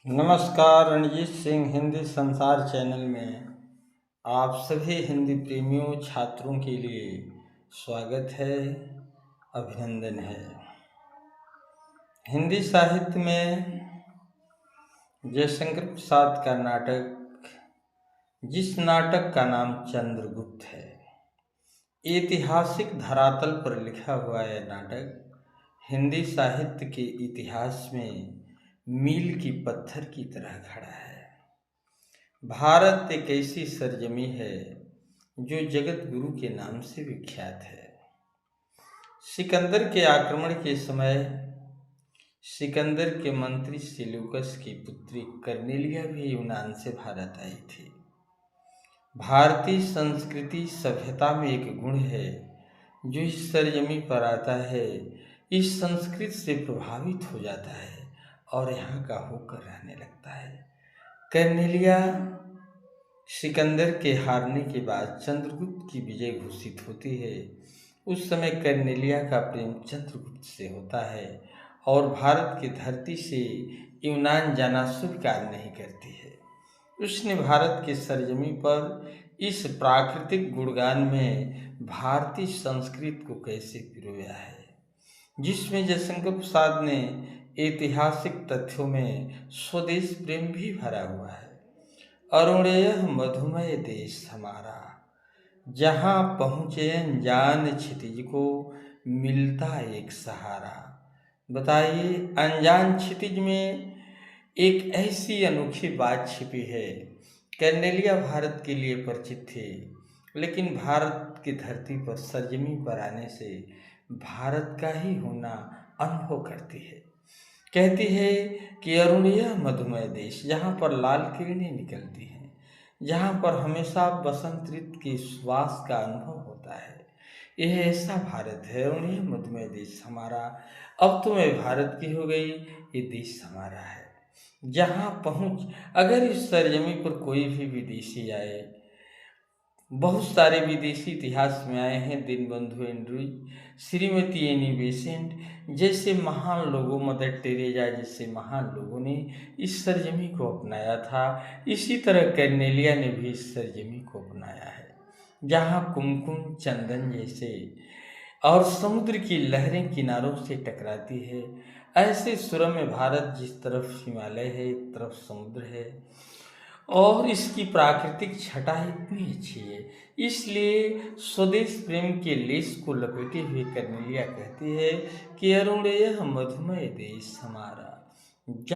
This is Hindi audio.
नमस्कार। रणजीत सिंह हिंदी संसार चैनल में आप सभी हिंदी प्रेमियों छात्रों के लिए स्वागत है, अभिनंदन है। हिंदी साहित्य में जयशंकर प्रसाद का नाटक, जिस नाटक का नाम चंद्रगुप्त है, ऐतिहासिक धरातल पर लिखा हुआ यह नाटक हिंदी साहित्य के इतिहास में मील की पत्थर की तरह खड़ा है। भारत एक ऐसी सरजमी है जो जगत गुरु के नाम से विख्यात है। सिकंदर के आक्रमण के समय सिकंदर के मंत्री सेल्यूकस की पुत्री कर्नेलिया भी यूनान से भारत आई थी। भारतीय संस्कृति सभ्यता में एक गुण है जो इस सरजमी पर आता है, इस संस्कृति से प्रभावित हो जाता है और यहाँ का होकर रहने लगता है। कर्नेलिया सिकंदर के हारने के बाद चंद्रगुप्त की विजय घोषित होती है। उस समय कर्नेलिया का प्रेम चंद्रगुप्त से होता है और भारत की धरती से यूनान जाना स्वीकार नहीं करती है। उसने भारत के सरजमी पर इस प्राकृतिक गुणगान में भारतीय संस्कृति को कैसे पिरोया है, जिसमें जयशंकर प्रसाद ने ऐतिहासिक तथ्यों में स्वदेश प्रेम भी भरा हुआ है। अरुणेय मधुमय देश हमारा, जहाँ पहुँचे अनजान क्षितिज को मिलता एक सहारा। बताइए, अनजान क्षितिज में एक ऐसी अनोखी बात छिपी है। कर्नेलिया भारत के लिए परिचित थे, लेकिन भारत की धरती पर सरजमी पर आने से भारत का ही होना अनुभव करती है। कहती है कि अरुणीय मधुमय देश, जहाँ पर लाल किरणें निकलती हैं, जहाँ पर हमेशा बसंत ऋतु के श्वास का अनुभव होता है, यह ऐसा भारत है। अरुणीय मधुमय देश हमारा, अब तो मैं भारत की हो गई, ये देश हमारा है। जहाँ पहुँच, अगर इस सरजमी पर कोई भी विदेशी आए, बहुत सारे विदेशी इतिहास में आए हैं, Deenbandhu Andrews, Shrimati Annie Besant जैसे महान लोगों, मदर टेरेसा जैसे महान लोगों ने इस सरजमी को अपनाया था। इसी तरह कर्नेलिया ने भी इस सरजमी को अपनाया है, जहाँ कुमकुम चंदन जैसे और समुद्र की लहरें किनारों से टकराती है। ऐसे सुरम्य भारत, जिस तरफ हिमालय है, एक तरफ समुद्र है और इसकी प्राकृतिक छटा इतनी अच्छी है, इसलिए स्वदेश प्रेम के लेस को लपेटे हुए कर्नेलिया कहती है कि अरुणेय मधुमय देश हमारा।